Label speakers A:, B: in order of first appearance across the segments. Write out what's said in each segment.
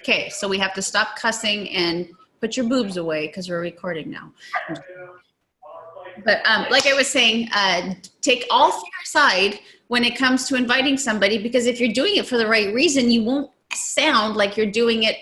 A: Okay, so we have to stop cussing and put your boobs away because we're recording now. But like I was saying, take all fear aside when it comes to inviting somebody, because if you're doing it for the right reason, you won't sound like you're doing it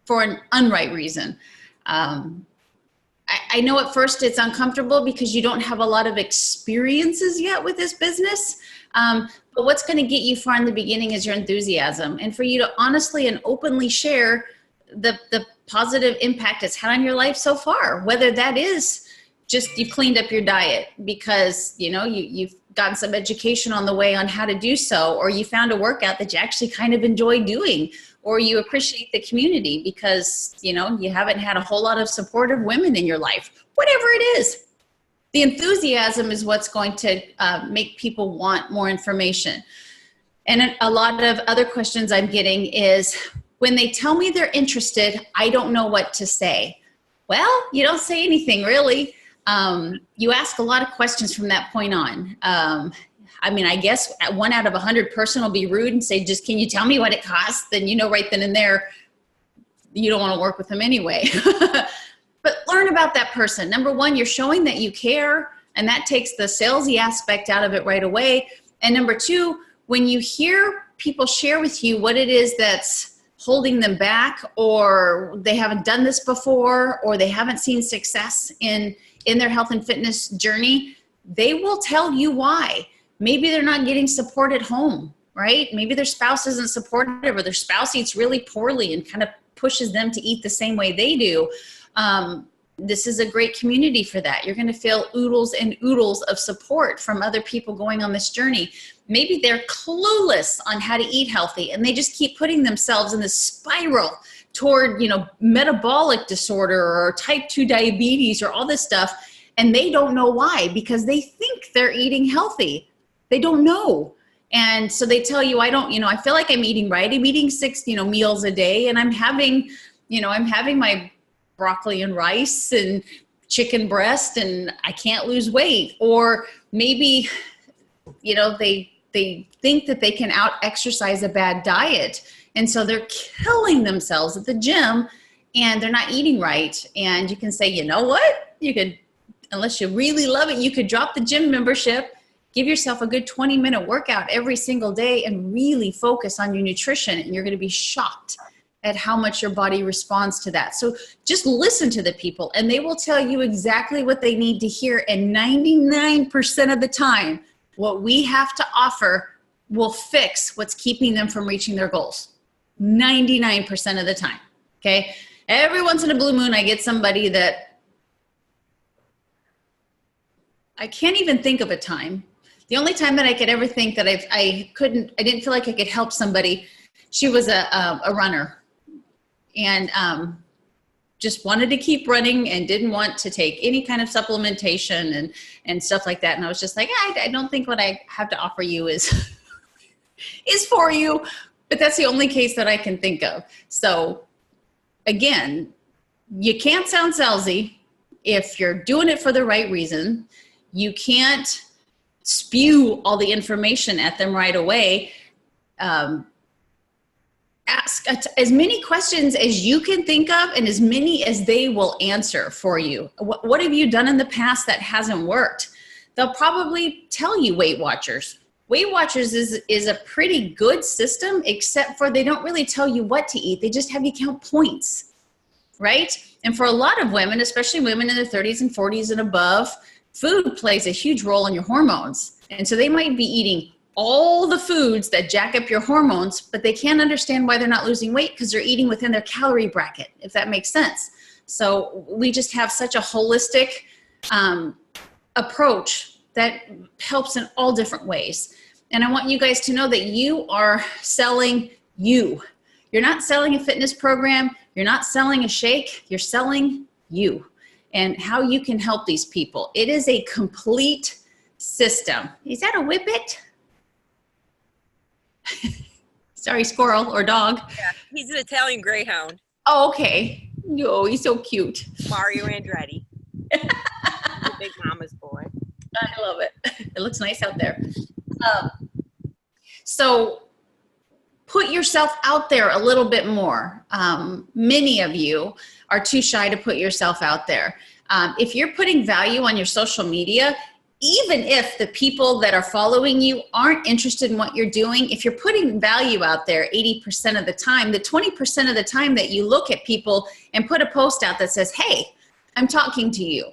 A: for an unright reason. I know at first it's uncomfortable because you don't have a lot of experiences yet with this business. But what's going to get you far in the beginning is your enthusiasm, and for you to honestly and openly share the positive impact it's had on your life so far, whether that is just you've cleaned up your diet because you've gotten some education on the way on how to do so, or you found a workout that you actually kind of enjoy doing, or you appreciate the community because you haven't had a whole lot of supportive women in your life. Whatever it is, the enthusiasm is what's going to make people want more information. And a lot of other questions I'm getting is, when they tell me they're interested, I don't know what to say. Well, you don't say anything really. You ask a lot of questions from that point on. I guess 1 out of 100 person will be rude and say, just, can you tell me what it costs? Then right then and there, you don't want to work with them anyway. But learn about that person. Number one, you're showing that you care, and that takes the salesy aspect out of it right away. And number two, when you hear people share with you what it is that's holding them back, or they haven't done this before, or they haven't seen success in their health and fitness journey, they will tell you why. Maybe they're not getting support at home, right? Maybe their spouse isn't supportive, or their spouse eats really poorly and kind of pushes them to eat the same way they do. This is a great community for that. You're going to feel oodles and oodles of support from other people going on this journey. Maybe they're clueless on how to eat healthy, and they just keep putting themselves in this spiral toward, metabolic disorder or type 2 diabetes or all this stuff. And they don't know why, because they think they're eating healthy. They don't know. And so they tell you, I feel like I'm eating right. I'm eating 6, meals a day, and I'm having my broccoli and rice and chicken breast, and I can't lose weight. Or maybe, they think that they can out exercise a bad diet. And so they're killing themselves at the gym, and they're not eating right. And you can say, you know what? You could, unless you really love it, you could drop the gym membership, give yourself a good 20-minute workout every single day, and really focus on your nutrition. And you're going to be shocked at how much your body responds to that. So just listen to the people, and they will tell you exactly what they need to hear. And 99% of the time, what we have to offer will fix what's keeping them from reaching their goals. 99% of the time, okay? Every once in a blue moon, I get somebody that I can't even think of a time. The only time that I could ever think that I didn't feel like I could help somebody, she was a runner, and just wanted to keep running and didn't want to take any kind of supplementation and stuff like that. And I was just like, I don't think what I have to offer you is for you. But that's the only case that I can think of. So again, you can't sound salesy if you're doing it for the right reason. You can't spew all the information at them right away. Ask as many questions as you can think of, and as many as they will answer for you. What have you done in the past that hasn't worked? They'll probably tell you Weight Watchers. Weight Watchers is a pretty good system, except for they don't really tell you what to eat. They just have you count points, right? And for a lot of women, especially women in their 30s and 40s and above, food plays a huge role in your hormones. And so they might be eating all the foods that jack up your hormones, but they can't understand why they're not losing weight because they're eating within their calorie bracket, if that makes sense. So we just have such a holistic approach that helps in all different ways. And I want you guys to know that you are selling you. You're not selling a fitness program. You're not selling a shake. You're selling you and how you can help these people. It is a complete system. Is that a whippet? Sorry, squirrel or dog.
B: Yeah, he's an Italian greyhound.
A: Oh, okay. Oh, he's so cute.
B: Mario Andretti. The big mama's boy.
A: I love it. It looks nice out there. So put yourself out there a little bit more. Many of you are too shy to put yourself out there. If you're putting value on your social media, even if the people that are following you aren't interested in what you're doing, if you're putting value out there 80% of the time, the 20% of the time that you look at people and put a post out that says, hey, I'm talking to you.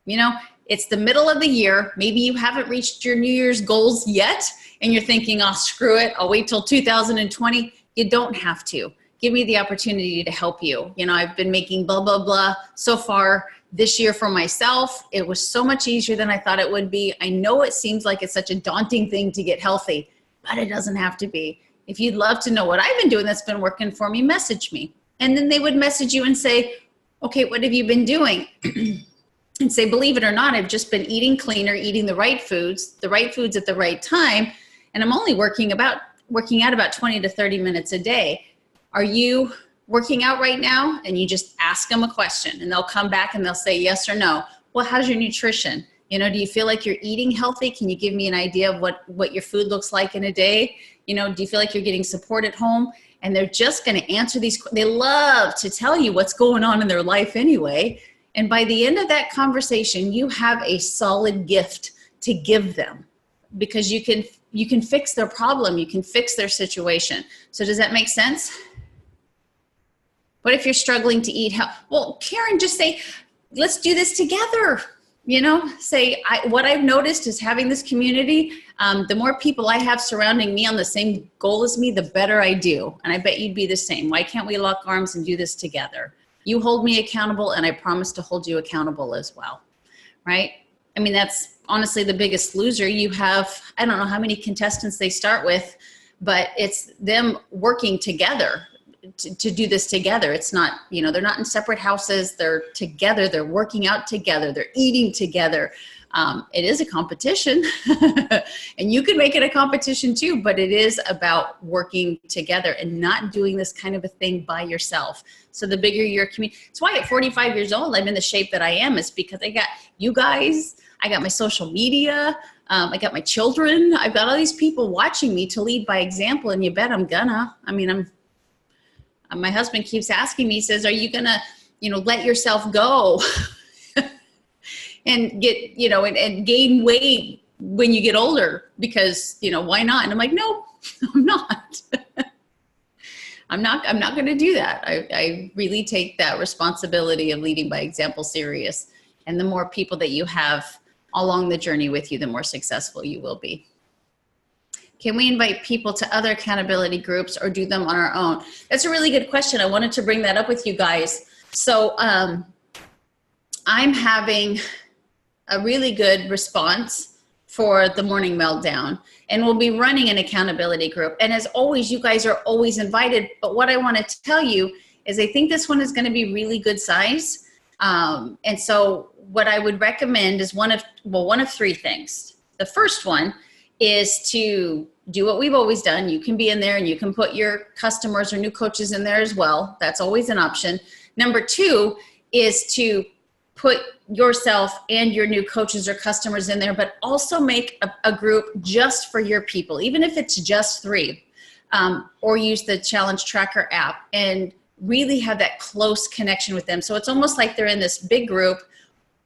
A: You know, it's the middle of the year. Maybe you haven't reached your New Year's goals yet, and you're thinking, oh, screw it, I'll wait till 2020. You don't have to. Give me the opportunity to help you. You know, I've been making blah, blah, blah so far this year for myself. It was so much easier than I thought it would be. I know it seems like it's such a daunting thing to get healthy, but it doesn't have to be. If you'd love to know what I've been doing that's been working for me, message me. And then they would message you and say, okay, what have you been doing? And say, believe it or not, I've just been eating cleaner, eating the right foods at the right time. And I'm only working out about 20 to 30 minutes a day. Are you working out right now? And you just ask them a question and they'll come back and they'll say yes or no. Well, how's your nutrition? You know, do you feel like you're eating healthy? Can you give me an idea of what your food looks like in a day? You know, do you feel like you're getting support at home? And they're just going to answer these. They love to tell you what's going on in their life anyway. And by the end of that conversation, you have a solid gift to give them, because you can fix their problem. You can fix their situation. So does that make sense? What if you're struggling to eat healthy? Well, Karen, just say, let's do this together. You know, say, what I've noticed is having this community, the more people I have surrounding me on the same goal as me, the better I do. And I bet you'd be the same. Why can't we lock arms and do this together? You hold me accountable, and I promise to hold you accountable as well, right? I mean, that's honestly the biggest loser. You have, I don't know how many contestants they start with, but it's them working together to do this together. It's not, you know, they're not in separate houses. They're together. They're working out together. They're eating together. It is a competition and you can make it a competition too, but it is about working together and not doing this kind of a thing by yourself. So the bigger your community, it's why at 45 years old, I'm in the shape that I am, is because I got you guys, I got my social media, I got my children, I've got all these people watching me to lead by example, and you bet I'm gonna. I mean, my husband keeps asking me, he says, are you gonna, you know, let yourself go and get, you know, and gain weight when you get older? Because, you know, why not? And I'm like, no, I'm not. I'm not going to do that. I really take that responsibility of leading by example serious. And the more people that you have along the journey with you, the more successful you will be. Can we invite people to other accountability groups or do them on our own? That's a really good question. I wanted to bring that up with you guys. So I'm having a really good response for the Morning Meltdown, and we'll be running an accountability group. And as always, you guys are always invited. But what I want to tell you is I think this one is going to be really good size. And so what I would recommend is one of three things. The first one is to do what we've always done. You can be in there and you can put your customers or new coaches in there as well. That's always an option. Number two is to put yourself and your new coaches or customers in there, but also make a group just for your people, even if it's just 3, or use the Challenge Tracker app and really have that close connection with them. So it's almost like they're in this big group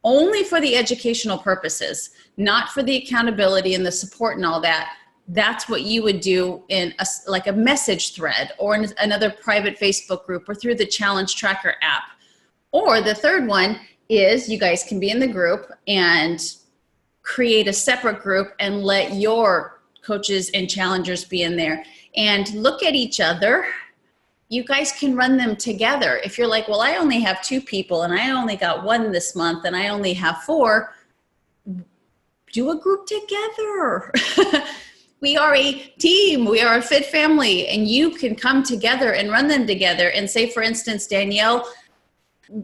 A: only for the educational purposes, not for the accountability and the support and all that. That's what you would do in like a message thread or in another private Facebook group or through the Challenge Tracker app. Or the third one is you guys can be in the group and create a separate group and let your coaches and challengers be in there and look at each other. You guys can run them together. If you're like, well, I only have 2 people and I only got 1 this month and I only have 4, do a group together. We are a team. We are a fit family, and you can come together and run them together. And say, for instance, Danielle,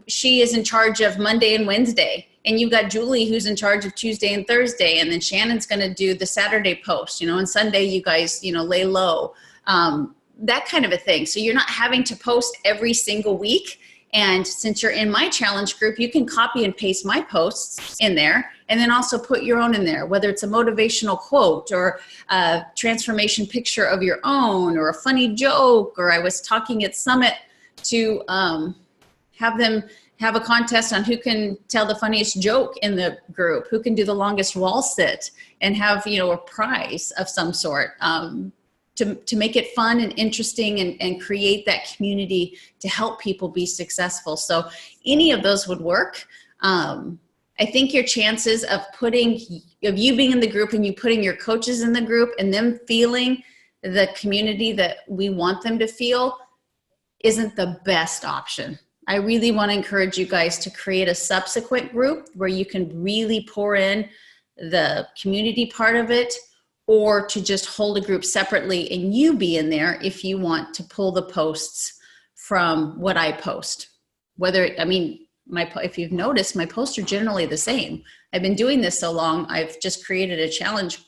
A: she is in charge of Monday and Wednesday, and you've got Julie who's in charge of Tuesday and Thursday, and then Shannon's going to do the Saturday post, you know, and Sunday you guys, you know, lay low, that kind of a thing. So you're not having to post every single week And since you're in my challenge group, you can copy and paste my posts in there and then also put your own in there, whether it's a motivational quote or a transformation picture of your own or a funny joke. Or I was talking at Summit to have them have a contest on who can tell the funniest joke in the group, who can do the longest wall sit, and have, you know, a prize of some sort. To make it fun and interesting and create that community to help people be successful. So any of those would work. I think your chances of you being in the group and you putting your coaches in the group and them feeling the community that we want them to feel isn't the best option. I really want to encourage you guys to create a subsequent group where you can really pour in the community part of it, or to just hold a group separately and you be in there if you want to pull the posts from what I post. If you've noticed, my posts are generally the same. I've been doing this so long, I've just created a challenge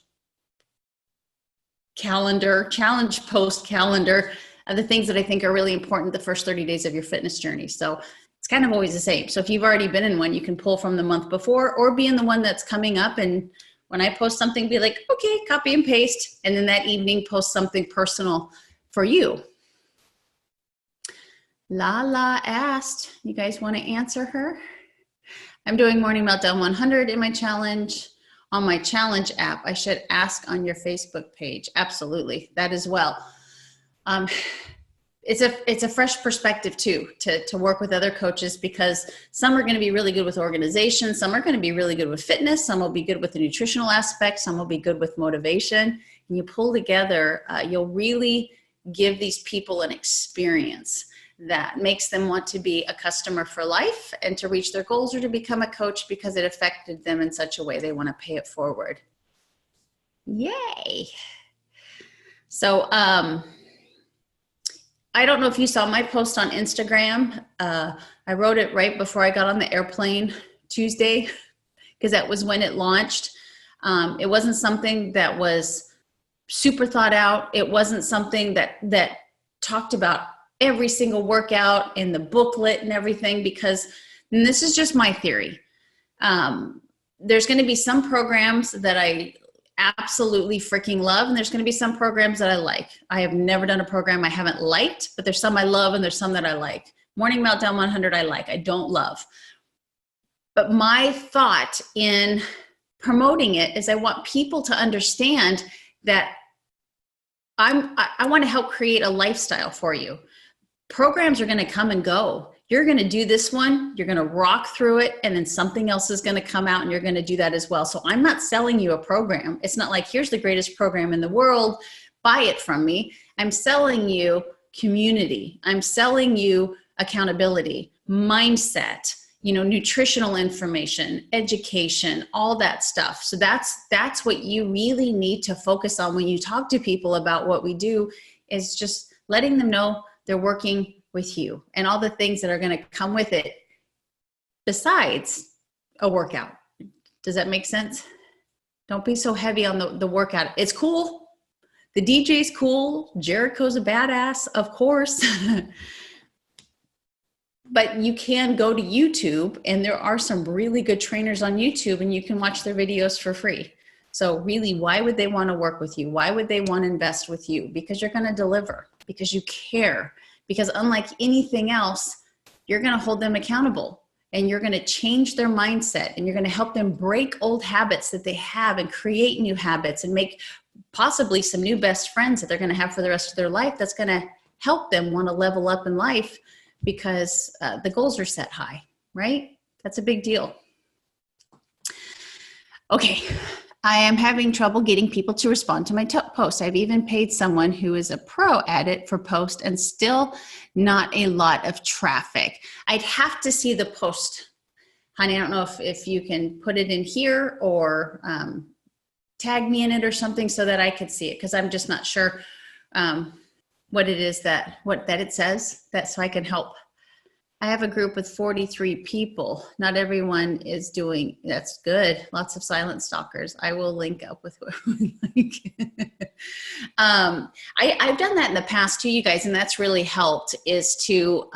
A: post calendar of the things that I think are really important the first 30 days of your fitness journey. So it's kind of always the same. So if you've already been in one, you can pull from the month before or be in the one that's coming up, and when I post something, be like, okay, copy and paste. And then that evening, post something personal for you. Lala asked, you guys want to answer her? I'm doing Morning Meltdown 100 in my challenge on my challenge app. I should ask on your Facebook page. Absolutely, that as well. It's a fresh perspective too, to work with other coaches, because some are going to be really good with organization. Some are going to be really good with fitness. Some will be good with the nutritional aspect. Some will be good with motivation. And you pull together, you'll really give these people an experience that makes them want to be a customer for life and to reach their goals, or to become a coach because it affected them in such a way they want to pay it forward. Yay. So, I don't know if you saw my post on Instagram. I wrote it right before I got on the airplane Tuesday, because that was when it launched. It wasn't something that was super thought out. It wasn't something that talked about every single workout in the booklet and everything, because, and this is just my theory. There's going to be some programs that I absolutely freaking love, and there's going to be some programs that I like. I have never done a program I haven't liked, but there's some I love and there's some that I like. Morning Meltdown 100 I like, I don't love. But my thought in promoting it is I want people to understand that I want to help create a lifestyle for you. Programs are going to come and go. You're going to do this one, you're going to rock through it, and then something else is going to come out and you're going to do that as well. So I'm not selling you a program. It's not like, here's the greatest program in the world, buy it from me. I'm selling you community. I'm selling you accountability, mindset, nutritional information, education, all that stuff. So that's what you really need to focus on when you talk to people about what we do, is just letting them know they're working with you and all the things that are going to come with it besides a workout. Does that make sense? Don't be so heavy on the workout. It's cool. The DJ's cool. Jericho's a badass, of course. But you can go to YouTube, and there are some really good trainers on YouTube, and you can watch their videos for free. So really, why would they want to work with you? Why would they want to invest with you? Because you're going to deliver, because you care. Because unlike anything else, you're going to hold them accountable, and you're going to change their mindset, and you're going to help them break old habits that they have and create new habits and make possibly some new best friends that they're going to have for the rest of their life. That's going to help them want to level up in life, because the goals are set high, right? That's a big deal. Okay. I am having trouble getting people to respond to my posts. I've even paid someone who is a pro at it for post, and still not a lot of traffic. I'd have to see the post. Honey, I don't know if you can put it in here or tag me in it or something so that I could see it, because I'm just not sure what it is that it says, that so I can help. I have a group with 43 people. Not everyone is doing, that's good. Lots of silent stalkers. I will link up with whoever would like. I've done that in the past too, you guys, and that's really helped, is to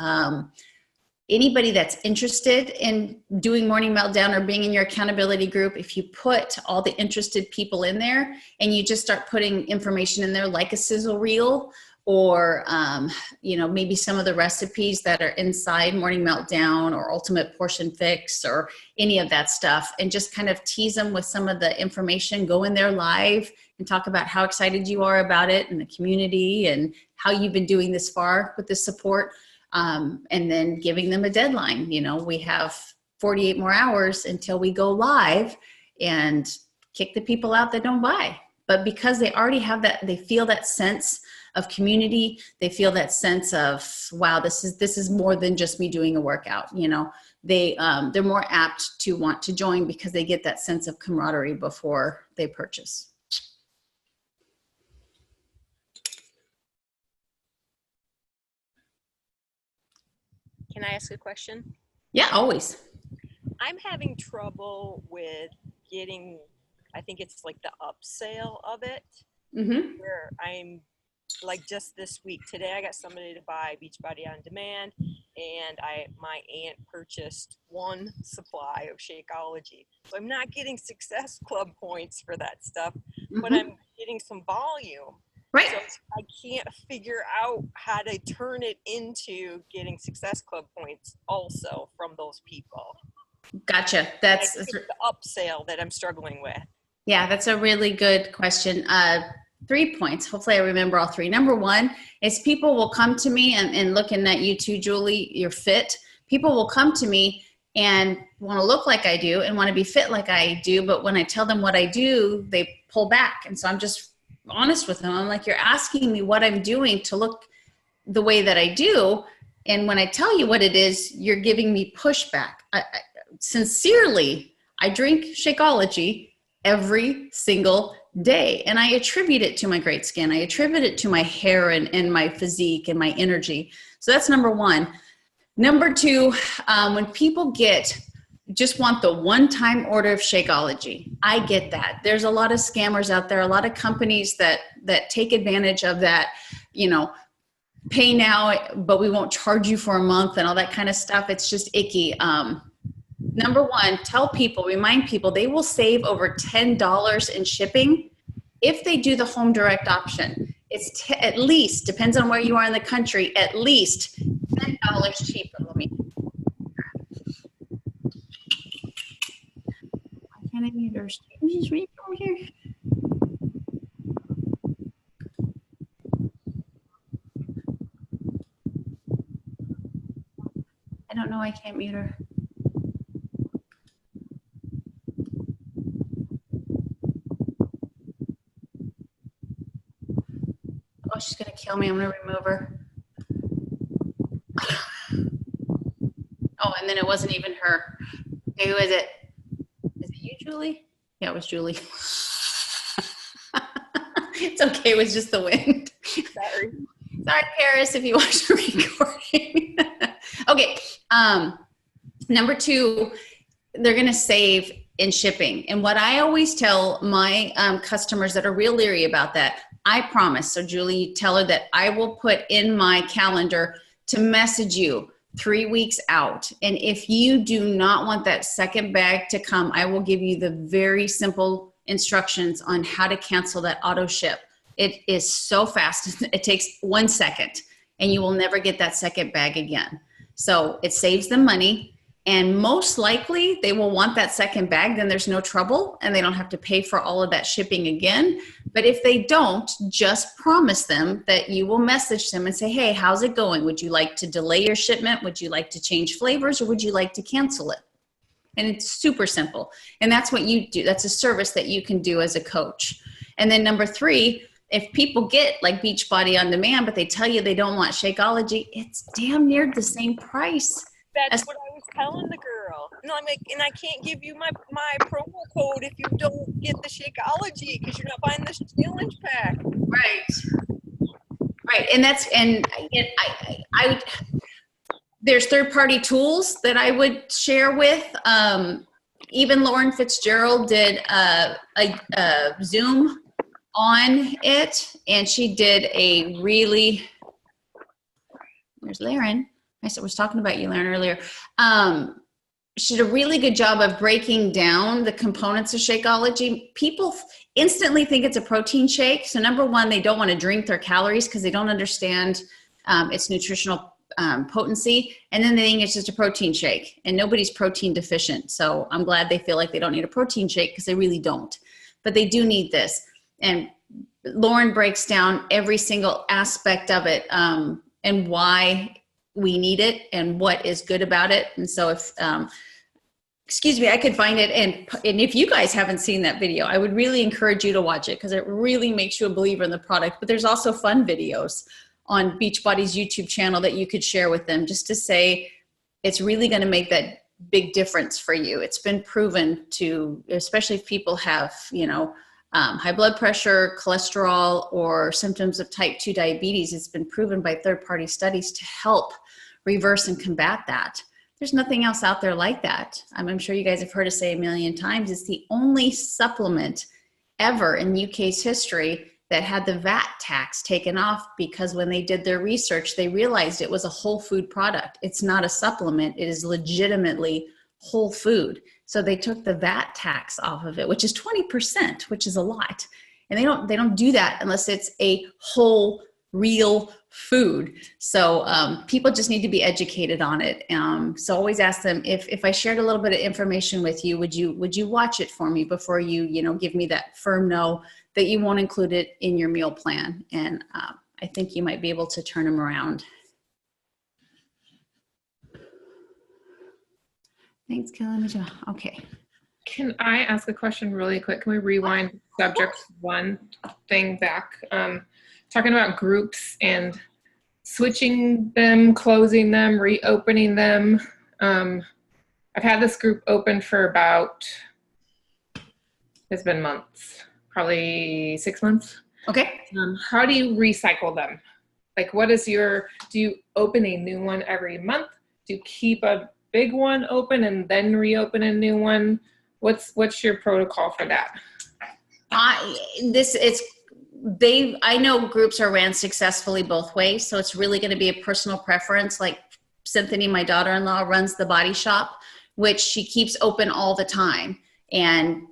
A: anybody that's interested in doing Morning Meltdown or being in your accountability group, if you put all the interested people in there and you just start putting information in there like a sizzle reel, or maybe some of the recipes that are inside Morning Meltdown or Ultimate Portion Fix or any of that stuff, and just kind of tease them with some of the information, go in there live and talk about how excited you are about it and the community and how you've been doing this far with this support, and then giving them a deadline. We have 48 more hours until we go live and kick the people out that don't buy. But because they already have that, they feel that sense of community. They feel that sense of, wow, this is more than just me doing a workout. They're more apt to want to join because they get that sense of camaraderie before they purchase.
B: Can I ask a question?
A: Yeah, always.
B: I'm having trouble with getting, I think it's like the upsell of it, where I'm like, just this week, today I got somebody to buy Beachbody On Demand, and my aunt purchased one supply of Shakeology. So I'm not getting Success Club points for that stuff, but I'm getting some volume.
A: Right.
B: So I can't figure out how to turn it into getting Success Club points also from those people.
A: Gotcha. That's
B: the upsell that I'm struggling with.
A: Yeah, that's a really good question. 3 points. Hopefully I remember all three. Number one is people will come to me, and looking at you too, Julie, you're fit. People will come to me and want to look like I do and want to be fit like I do. But when I tell them what I do, they pull back. And so I'm just honest with them. I'm like, you're asking me what I'm doing to look the way that I do. And when I tell you what it is, you're giving me pushback. Sincerely, I drink Shakeology every single day. And I attribute it to my great skin. I attribute it to my hair and my physique and my energy. So that's number one. Number two, when people just want the one-time order of Shakeology, I get that. There's a lot of scammers out there, a lot of companies that take advantage of that, pay now, but we won't charge you for a month and all that kind of stuff. It's just icky. Number one, remind people they will save over $10 in shipping if they do the home direct option. It's at least, depends on where you are in the country, at least $10 cheaper. Why can't I mute her? She's right over here. I don't know. I can't mute her. Oh, she's going to kill me. I'm going to remove her. Oh, and then it wasn't even her. Okay, who is it? Is it you, Julie? Yeah, it was Julie. It's okay. It was just the wind.
B: Sorry,
A: Paris, if you watch the recording. Okay. Number two, they're going to save in shipping. And what I always tell my customers that are real leery about that, I promise. So Julie, you tell her that I will put in my calendar to message you 3 weeks out. And if you do not want that second bag to come, I will give you the very simple instructions on how to cancel that auto ship. It is so fast. It takes 1 second and you will never get that second bag again. So it saves them money. And most likely they will want that second bag, then there's no trouble and they don't have to pay for all of that shipping again. But if they don't, just promise them that you will message them and say, hey, how's it going? Would you like to delay your shipment? Would you like to change flavors, or would you like to cancel it? And it's super simple. And that's what you do. That's a service that you can do as a coach. And then number three, if people get like Beachbody On Demand, but they tell you they don't want Shakeology, it's damn near the same price.
B: That's what I was telling the girl. No, I'm like, and I can't give you my promo code if you don't get the Shakeology because you're not buying the challenge pack.
A: Right. And I there's third-party tools that I would share with. Even Lauren Fitzgerald did a Zoom on it, and she did a really, there's Lauren. was talking about you, Lauren, earlier. She did a really good job of breaking down the components of Shakeology. People instantly think it's a protein shake. So number one, they don't want to drink their calories because they don't understand its nutritional potency. And then they think it's just a protein shake, and nobody's protein deficient. So I'm glad they feel like they don't need a protein shake, because they really don't, but they do need this. And Lauren breaks down every single aspect of it, and why we need it and what is good about it. And so if, excuse me, I could find it. And if you guys haven't seen that video, I would really encourage you to watch it, because it really makes you a believer in the product. But there's also fun videos on Beachbody's YouTube channel that you could share with them, just to say it's really going to make that big difference for you. It's been proven to, especially if people have, high blood pressure, cholesterol, or symptoms of type 2 diabetes. It's been proven by third-party studies to help reverse and combat that. There's nothing else out there like that. I'm sure you guys have heard us say a million times, it's the only supplement ever in UK's history that had the VAT tax taken off, because when they did their research, they realized it was a whole food product. It's not a supplement. It is legitimately whole food. So they took the VAT tax off of it, which is 20%, which is a lot. And they don't do that unless it's a whole, real food. So people just need to be educated on it. So always ask them, if I shared a little bit of information with you, would you watch it for me before you give me that firm no that you won't include it in your meal plan? And I think you might be able to turn them around. Thanks, Kelly. Okay.
C: Can I ask a question really quick? Can we rewind subject one thing back? Talking about groups and switching them, closing them, reopening them. I've had this group open for about, it's been months, probably 6 months.
A: Okay.
C: How do you recycle them? Like, do you open a new one every month? Do you keep a big one open and then reopen a new one? What's your protocol for that?
A: I know groups are ran successfully both ways, so it's really going to be a personal preference. Like Cynthia, my daughter-in-law, runs the Body Shop, which she keeps open all the time and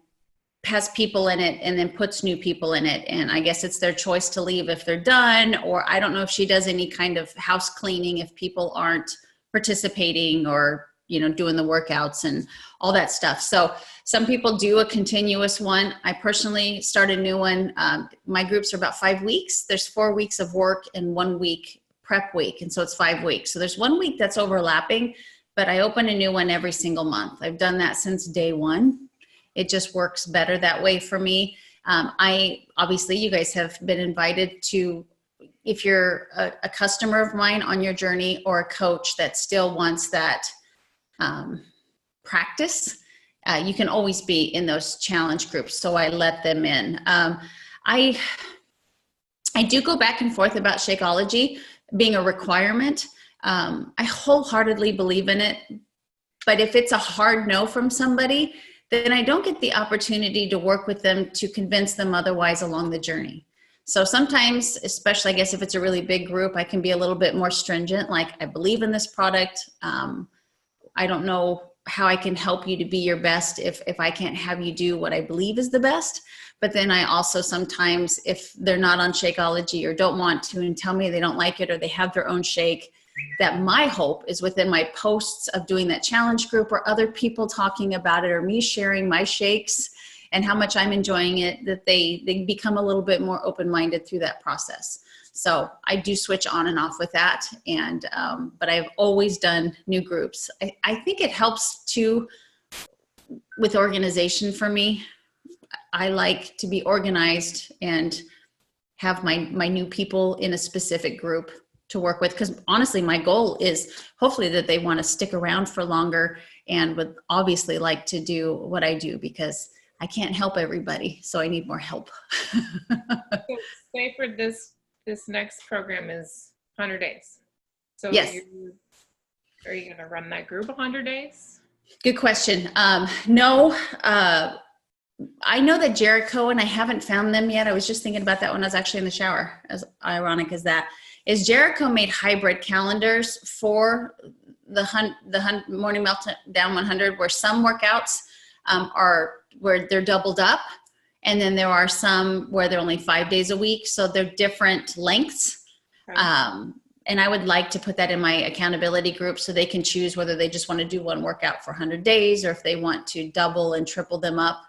A: has people in it and then puts new people in it. And I guess it's their choice to leave if they're done, or I don't know if she does any kind of house cleaning if people aren't participating or doing the workouts and all that stuff. So some people do a continuous one. I personally start a new one. My groups are about 5 weeks. There's 4 weeks of work and 1 week prep week. And so it's 5 weeks. So there's 1 week that's overlapping, but I open a new one every single month. I've done that since day one. It just works better that way for me. Obviously you guys have been invited to, if you're a customer of mine on your journey or a coach that still wants that practice, you can always be in those challenge groups. So I let them in. I do go back and forth about Shakeology being a requirement. I wholeheartedly believe in it, but if it's a hard no from somebody, then I don't get the opportunity to work with them to convince them otherwise along the journey. So sometimes, especially I guess if it's a really big group, I can be a little bit more stringent. Like, I believe in this product. I don't know how I can help you to be your best if I can't have you do what I believe is the best. But then I also sometimes, if they're not on Shakeology or don't want to and tell me they don't like it or they have their own shake, that my hope is within my posts of doing that challenge group or other people talking about it or me sharing my shakes and how much I'm enjoying it, that they become a little bit more open-minded through that process. So I do switch on and off with that. And, but I've always done new groups. I think it helps too with organization for me. I like to be organized and have my new people in a specific group to work with. Because honestly, my goal is hopefully that they want to stick around for longer and would obviously like to do what I do, because I can't help everybody. So I need more help.
C: So say for this next program is 100 days. So
A: yes.
C: Are you going to run that group 100 days?
A: Good question. No, I know that Jericho, and I haven't found them yet. I was just thinking about that when I was actually in the shower, as ironic as that. is Jericho made hybrid calendars for the Morning Meltdown 100, where some workouts are where they're doubled up, and then there are some where they're only 5 days a week, so they're different lengths.
C: Okay.
A: And I would like to put that in my accountability group so they can choose whether they just want to do one workout for 100 days or if they want to double and triple them up.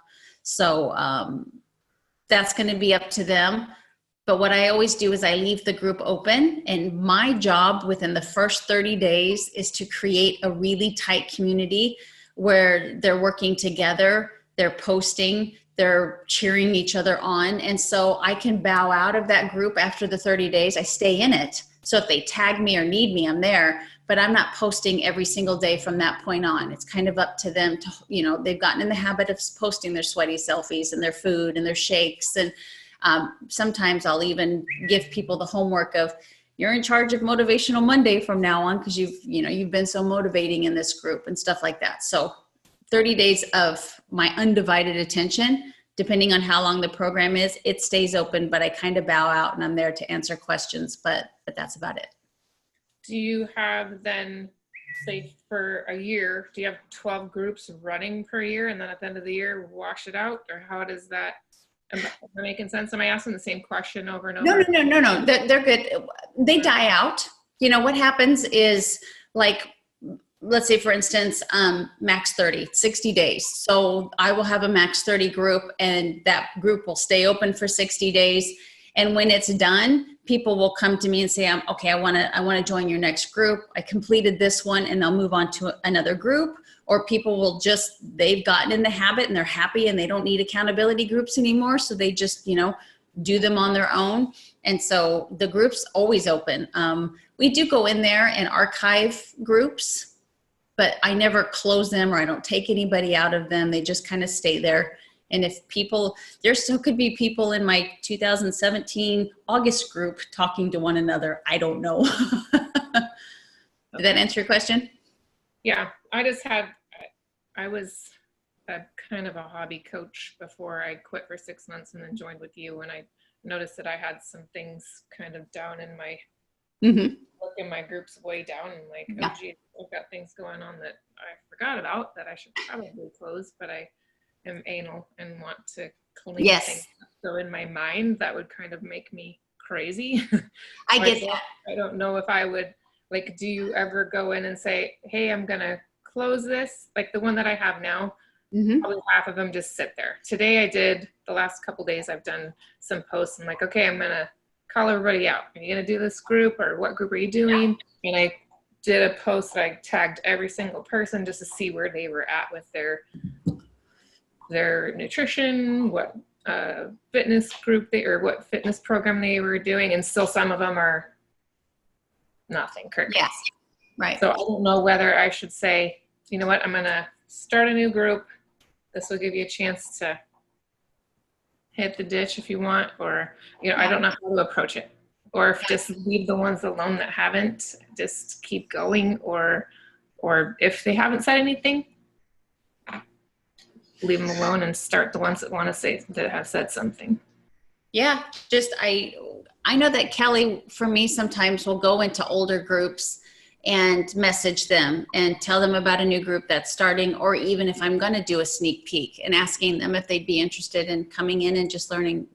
A: So that's going to be up to them. But what I always do is I leave the group open, and my job within the first 30 days is to create a really tight community where they're working together, they're posting, they're cheering each other on. And so I can bow out of that group after the 30 days. I stay in it. So if they tag me or need me, I'm there, but I'm not posting every single day from that point on. It's kind of up to them to, you know, they've gotten in the habit of posting their sweaty selfies and their food and their shakes. And sometimes I'll even give people the homework of, you're in charge of Motivational Monday from now on, because you've been so motivating in this group and stuff like that. So 30 days of my undivided attention, depending on how long the program is, it stays open, but I kind of bow out and I'm there to answer questions, but that's about it.
C: Do you have then, say for a year, do you have 12 groups running per year, and then at the end of the year wash it out, or how does that, am I making sense? Am I asking the same question over and over?
A: No. They're good. They die out. You know, what happens is, like, let's say for instance, max 30, 60 days. So I will have a max 30 group, and that group will stay open for 60 days. And when it's done, people will come to me and say, okay, I want to join your next group. I completed this one, and they'll move on to another group. Or people will they've gotten in the habit and they're happy and they don't need accountability groups anymore. So they just, do them on their own. And so the group's always open. We do go in there and archive groups, but I never close them, or I don't take anybody out of them. They just kind of stay there. And if there still could be people in my 2017 August group talking to one another. I don't know. Did that answer your question?
C: Yeah, I was a kind of a hobby coach before I quit for 6 months and then joined with you. And I noticed that I had some things kind of down in my, look in my groups way down, and like, oh geez, I've got things going on that I forgot about that I should probably close, but I am anal and want to clean things up. So in my mind, that would kind of make me crazy.
A: I get that.
C: I don't know if I would, like, do you ever go in and say, hey, I'm going to close this? Like the one that I have now, probably half of them just sit there. Today the last couple days I've done some posts. I'm like, okay, I'm going to call everybody out. Are you going to do this group, or what group are you doing? And I did a post that I tagged every single person just to see where they were at with their nutrition, what fitness group what fitness program they were doing. And still some of them are nothing. Crickets.
A: Yes. Right.
C: So I don't know whether I should say, you know what, I'm going to start a new group. This will give you a chance to hit the ditch if you want, or, I don't know how to approach it. Or if just leave the ones alone that haven't, just keep going, or if they haven't said anything, leave them alone and start the ones that want to say, that have said something.
A: Yeah. I know that Kelly, for me, sometimes will go into older groups and message them and tell them about a new group that's starting, or even if I'm going to do a sneak peek, and asking them if they'd be interested in coming in and just learning,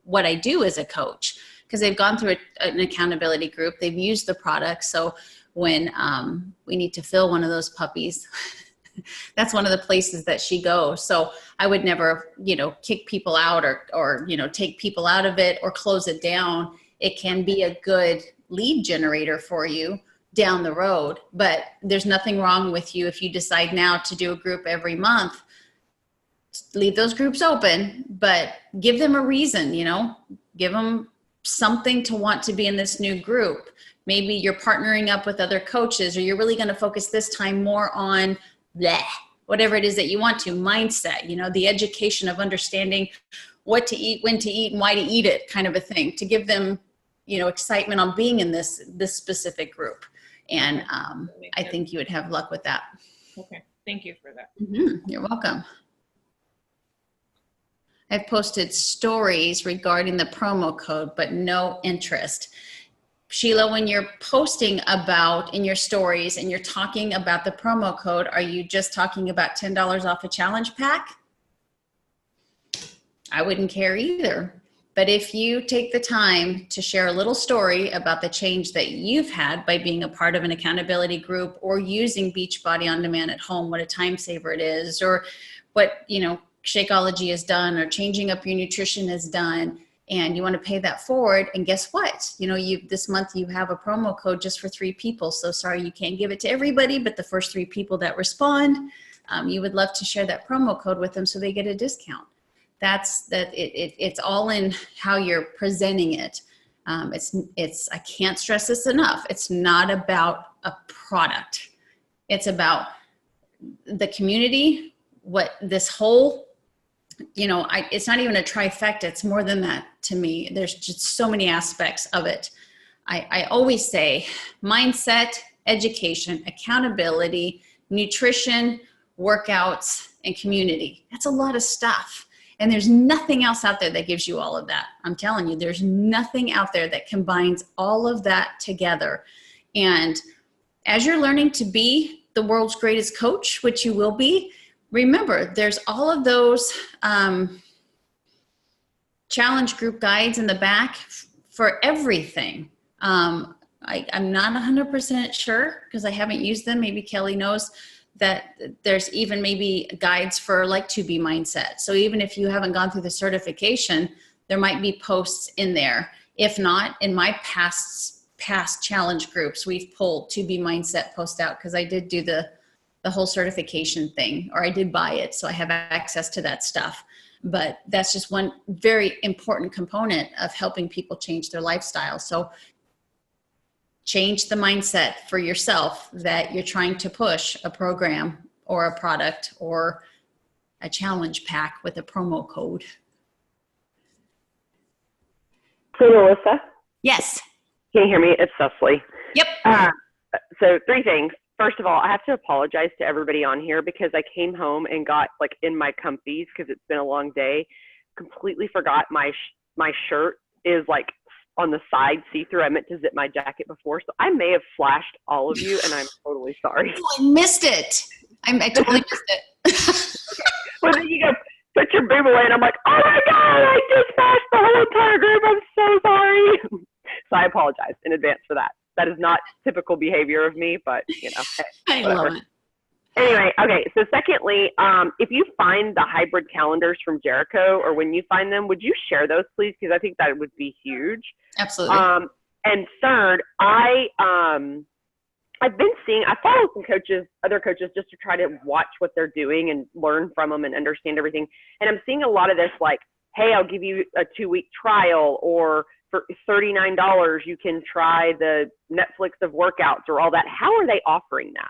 A: what I do as a coach, because they've gone through an accountability group. They've used the product. So when we need to fill one of those puppies, that's one of the places that she goes. So I would never, kick people out or take people out of it or close it down. It can be a good lead generator for you down the road, but there's nothing wrong with you if you decide now to do a group every month. Leave those groups open, but give them a reason, give them something to want to be in this new group. Maybe you're partnering up with other coaches, or you're really going to focus this time more on whatever it is that you want to, mindset, the education of understanding what to eat, when to eat, and why to eat it, kind of a thing, to give them, excitement on being in this specific group. And I think you would have luck with that.
C: Okay. Thank you for that.
A: You're welcome. I've posted stories regarding the promo code, but no interest. Sheila, when you're posting about in your stories and you're talking about the promo code, are you just talking about $10 off a challenge pack? I wouldn't care either. But if you take the time to share a little story about the change that you've had by being a part of an accountability group or using Beachbody On Demand at home, what a time saver it is, or what, Shakeology has done, or changing up your nutrition has done, and you want to pay that forward. And guess what? This month you have a promo code just for 3 people. So sorry, you can't give it to everybody, but the first 3 people that respond, you would love to share that promo code with them so they get a discount. It's all in how you're presenting it. I can't stress this enough. It's not about a product. It's about the community, what this whole, it's not even a trifecta. It's more than that to me. There's just so many aspects of it. I always say mindset, education, accountability, nutrition, workouts, and community. That's a lot of stuff. And there's nothing else out there that gives you all of that. I'm telling you, there's nothing out there that combines all of that together. And as you're learning to be the world's greatest coach, which you will be, remember, there's all of those challenge group guides in the back for everything. I'm not 100% sure because I haven't used them. Maybe Kelly knows that there's even maybe guides for like To Be Mindset. So even if you haven't gone through the certification, there might be posts in there. If not, in my past challenge groups, we've pulled To Be Mindset post out because I did do the whole certification thing, or I did buy it. So I have access to that stuff. But that's just one very important component of helping people change their lifestyle. So change the mindset for yourself that you're trying to push a program or a product or a challenge pack with a promo code.
D: So Melissa?
A: Yes.
D: Can you hear me? It's Cecily.
A: Yep.
D: So 3 things. First of all, I have to apologize to everybody on here because I came home and got like in my comfies because it's been a long day. Completely forgot my shirt is like on the side see-through. I meant to zip my jacket before, so I may have flashed all of you, and I'm totally sorry.
A: Oh, I missed it. I totally missed it.
D: Well, then you go put your boob away, and I'm like, oh my god, I just flashed the whole entire group. I'm so sorry. So I apologize in advance for that. That is not typical behavior of me, but hey,
A: I love it.
D: Anyway, okay, so secondly, if you find the hybrid calendars from Jericho, or when you find them, would you share those, please? Because I think that would be huge.
A: Absolutely.
D: And third, I've been seeing, I follow some coaches, other coaches, just to try to watch what they're doing and learn from them and understand everything. And I'm seeing a lot of this like, hey, I'll give you a 2-week trial, or for $39, you can try the Netflix of workouts or all that. How are they offering that?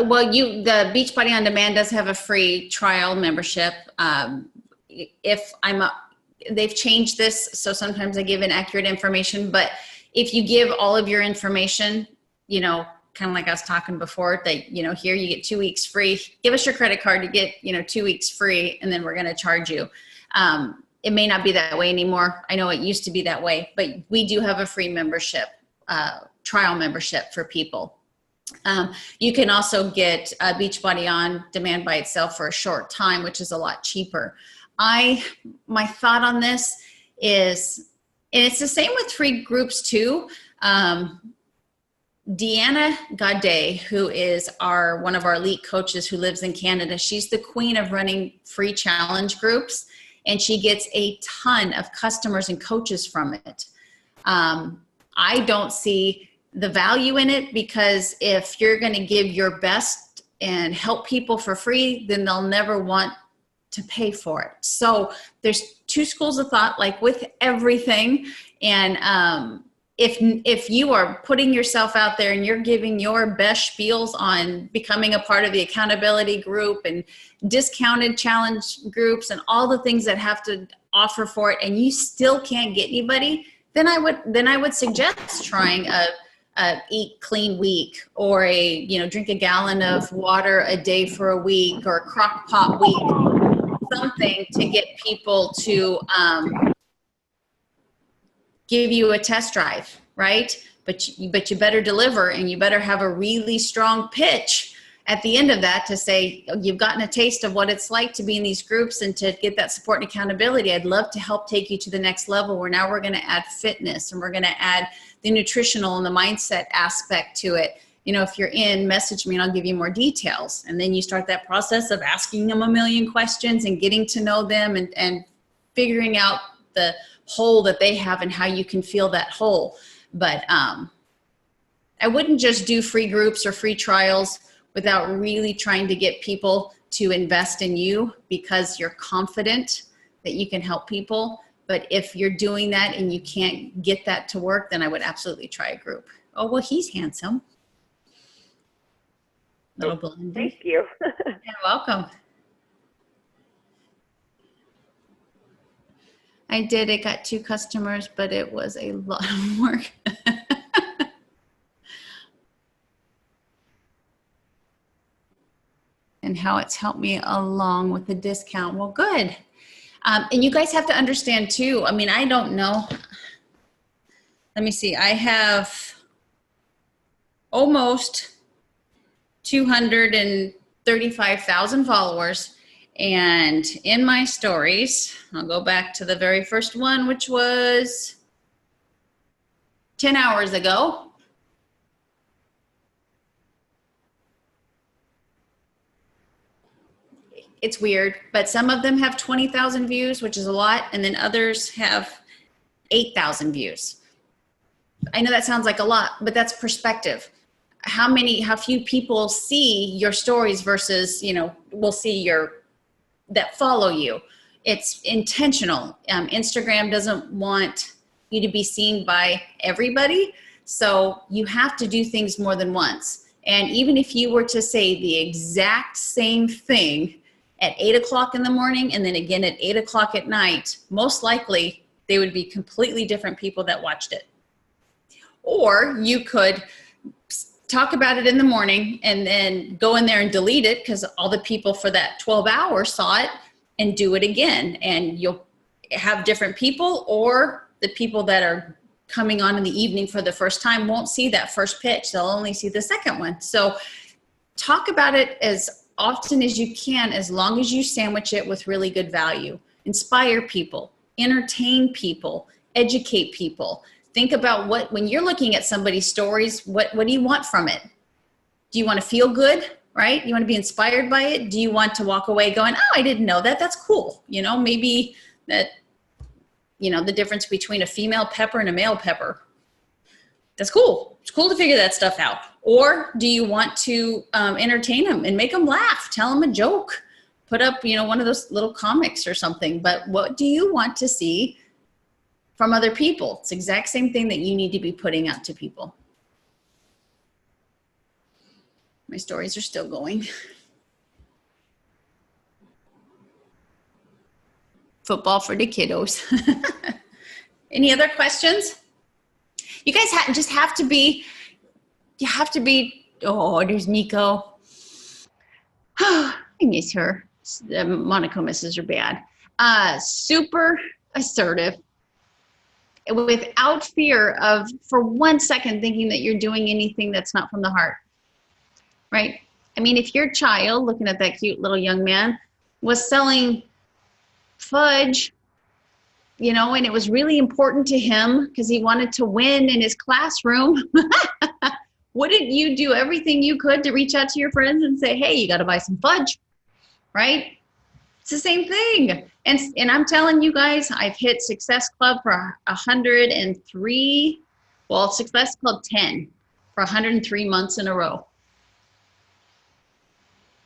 A: Well, the Beachbody On Demand does have a free trial membership. They've changed this, so sometimes I give inaccurate information, but if you give all of your information, kind of like I was talking before, that, here you get 2 weeks free, give us your credit card to get, 2 weeks free, and then we're going to charge you. It may not be that way anymore. I know it used to be that way, but we do have a free membership, trial membership for people. You can also get Beachbody On Demand by itself for a short time, which is a lot cheaper. My thought on this is, and it's the same with free groups too. Deanna Gaudet, who is one of our elite coaches who lives in Canada, she's the queen of running free challenge groups, and she gets a ton of customers and coaches from it. I don't see the value in it, because if you're going to give your best and help people for free, then they'll never want to pay for it. So there's 2 schools of thought, like with everything. And if you are putting yourself out there and you're giving your best spiels on becoming a part of the accountability group and discounted challenge groups and all the things that have to offer for it, and you still can't get anybody, then I would suggest trying a eat clean week, or drink a gallon of water a day for a week, or a crock pot week, something to get people to give you a test drive, right? But you better deliver, and you better have a really strong pitch at the end of that to say, you've gotten a taste of what it's like to be in these groups and to get that support and accountability. I'd love to help take you to the next level, where now we're going to add fitness, and we're going to add the nutritional and the mindset aspect to it. You know, if you're in, message me and I'll give you more details. And then you start that process of asking them a million questions and getting to know them, and figuring out the hole that they have and how you can feel that hole. But I wouldn't just do free groups or free trials without really trying to get people to invest in you, because you're confident that you can help people. But if you're doing that and you can't get that to work, then I would absolutely try a group. Oh, well, he's handsome. Little blondie.
D: Thank you.
A: You're welcome. I did. It got 2 customers, but it was a lot of work. And how it's helped me along with the discount. Well, good. And you guys have to understand too. I mean, I don't know. Let me see. I have almost 235,000 followers. And in my stories, I'll go back to the very first one, which was 10 hours ago. It's weird, but some of them have 20,000 views, which is a lot, and then others have 8,000 views. I know that sounds like a lot, but that's perspective. How few people see your stories versus, you know, will see that follow you. It's intentional. Instagram doesn't want you to be seen by everybody, so you have to do things more than once. And even if you were to say the exact same thing at 8 o'clock in the morning and then again at 8 o'clock at night, most likely they would be completely different people that watched it. Or you could talk about it in the morning and then go in there and delete it because all the people for that 12 hours saw it, and do it again. And you'll have different people, or the people that are coming on in the evening for the first time won't see that first pitch. They'll only see the second one. So talk about it as often as you can, as long as you sandwich it with really good value. Inspire people, entertain people, educate people. Think about when you're looking at somebody's stories, what do you want from it? Do you want to feel good, right? You want to be inspired by it? Do you want to walk away going, oh, I didn't know that. That's cool. You know, maybe that, you know, the difference between a female pepper and a male pepper. That's cool. It's cool to figure that stuff out. Or do you want to entertain them and make them laugh? Tell them a joke. Put up, you know, one of those little comics or something. But what do you want to see from other people? It's the exact same thing that you need to be putting out to people. My stories are still going. Football for the kiddos. Any other questions? You guys just have to be, oh, there's Nico. I miss her. The Monaco misses are bad. Super assertive, without fear of, for 1 second, thinking that you're doing anything that's not from the heart, right? I mean, if your child, looking at that cute little young man, was selling fudge, you know, and it was really important to him because he wanted to win in his classroom, wouldn't you do everything you could to reach out to your friends and say, hey, you got to buy some fudge, right? It's the same thing. And I'm telling you guys, I've hit Success Club for 103, well, Success Club 10 for 103 months in a row.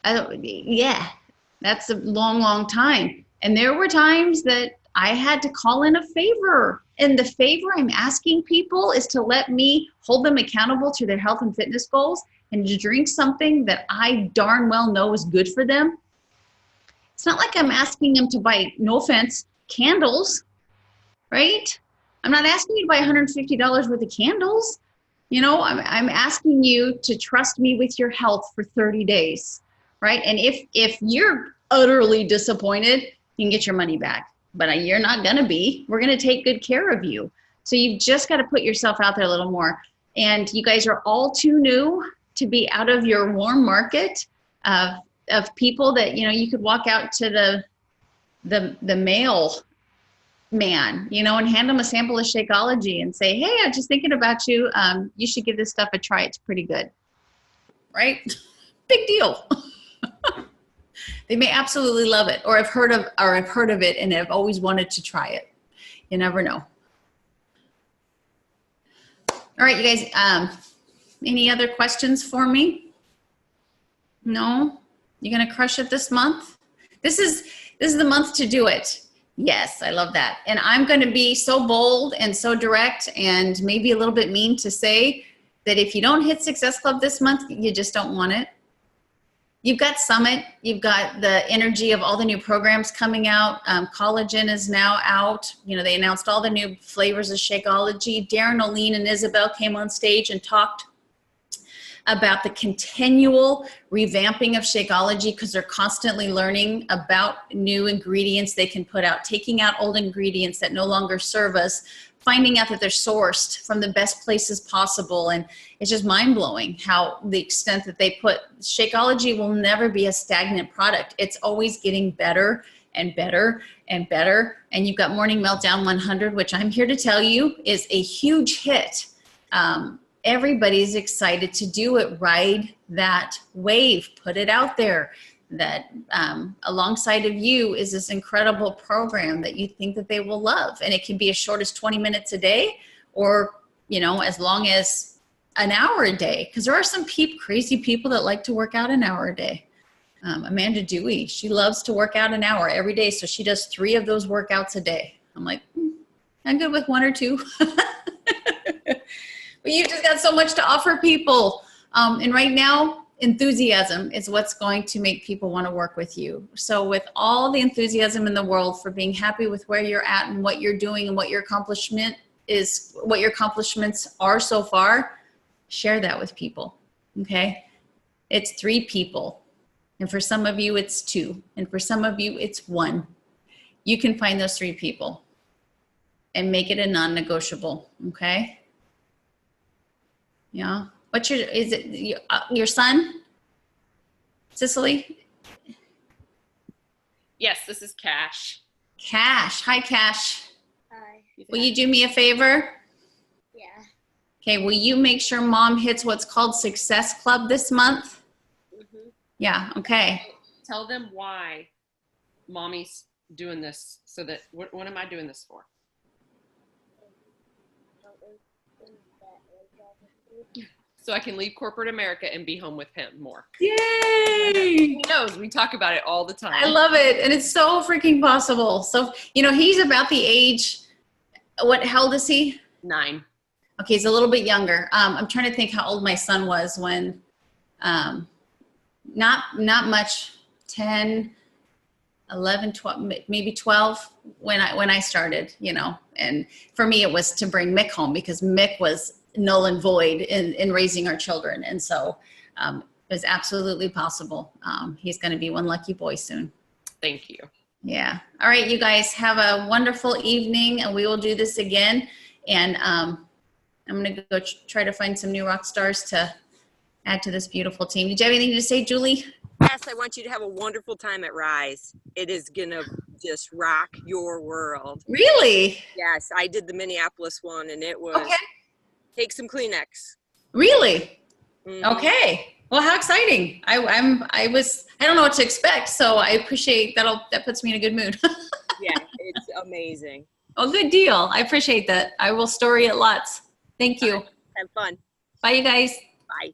A: Yeah, that's a long, long time. And there were times that I had to call in a favor. And the favor I'm asking people is to let me hold them accountable to their health and fitness goals and to drink something that I darn well know is good for them. It's not like I'm asking them to buy, no offense, candles, right? I'm not asking you to buy $150 worth of candles. You know, I'm asking you to trust me with your health for 30 days, right? And if you're utterly disappointed, you can get your money back. But you're not going to be. We're going to take good care of you. So you've just got to put yourself out there a little more. And you guys are all too new to be out of your warm market of people that, you know, you could walk out to the mail man, you know, and hand them a sample of Shakeology and say, hey, I'm just thinking about you. You should give this stuff a try. It's pretty good. Right? Big deal. They may absolutely love it, or I've heard of it and have always wanted to try it. You never know. All right, you guys, any other questions for me? No? You're gonna crush it this month? This is the month to do it. Yes, I love that. And I'm gonna be so bold and so direct and maybe a little bit mean to say that if you don't hit Success Club this month, you just don't want it. You've got Summit, you've got the energy of all the new programs coming out. Collagen is now out. You know, they announced all the new flavors of Shakeology. Darren O'Lean and Isabel came on stage and talked about the continual revamping of Shakeology because they're constantly learning about new ingredients they can put out, taking out old ingredients that no longer serve us, finding out that they're sourced from the best places possible. And it's just mind-blowing how the extent that they put. Shakeology will never be a stagnant product. It's always getting better and better and better. And you've got Morning Meltdown 100, which I'm here to tell you is a huge hit. Everybody's excited to do it. Ride that wave, put it out there. That alongside of you is this incredible program that you think that they will love. And it can be as short as 20 minutes a day or, you know, as long as an hour a day. Because there are some crazy people that like to work out an hour a day. Amanda Dewey, she loves to work out an hour every day. So she does 3 of those workouts a day. I'm like, I'm good with 1 or 2. But you've just got so much to offer people. And right now, enthusiasm is what's going to make people want to work with you. So with all the enthusiasm in the world for being happy with where you're at and what you're doing and what your accomplishments are so far, share that with people, okay? It's 3 people. And for some of you, it's 2. And for some of you, it's 1. You can find those 3 people and make it a non-negotiable, okay? Yeah. Is it your son, Cicely?
E: Yes, this is Cash.
A: Cash. Hi, Cash.
F: Hi.
A: Will you do me a favor?
F: Yeah.
A: Okay, will you make sure Mom hits what's called Success Club this month?
F: Mm-hmm.
A: Yeah, okay.
E: Tell them why Mommy's doing this so that, what am I doing this for? So I can leave corporate America and be home with him more.
A: Yay!
E: He knows, we talk about it all the time.
A: I love it, and it's so freaking possible. So, you know, he's about the age, how old is he?
E: 9.
A: Okay, he's a little bit younger. I'm trying to think how old my son was when, not much, 10, 11, 12, maybe 12 when I started, you know. And for me, it was to bring Mick home because Mick was null and void in raising our children. And so it was absolutely possible. He's going to be one lucky boy soon.
E: Thank you.
A: Yeah. All right, you guys have a wonderful evening and we will do this again. And I'm going to go try to find some new rock stars to add to this beautiful team. Did you have anything to say, Julie?
B: Yes, I want you to have a wonderful time at Rise. It is going to just rock your world.
A: Really?
B: Yes, I did the Minneapolis one and it was,
A: Okay.
B: take some Kleenex.
A: Really?
B: Mm-hmm.
A: Okay. Well, how exciting. I don't know what to expect. So I appreciate that puts me in a good mood.
B: Yeah, it's amazing.
A: Oh, good deal. I appreciate that. I will story it lots. Thank you.
B: Have fun.
A: Bye, you guys.
B: Bye.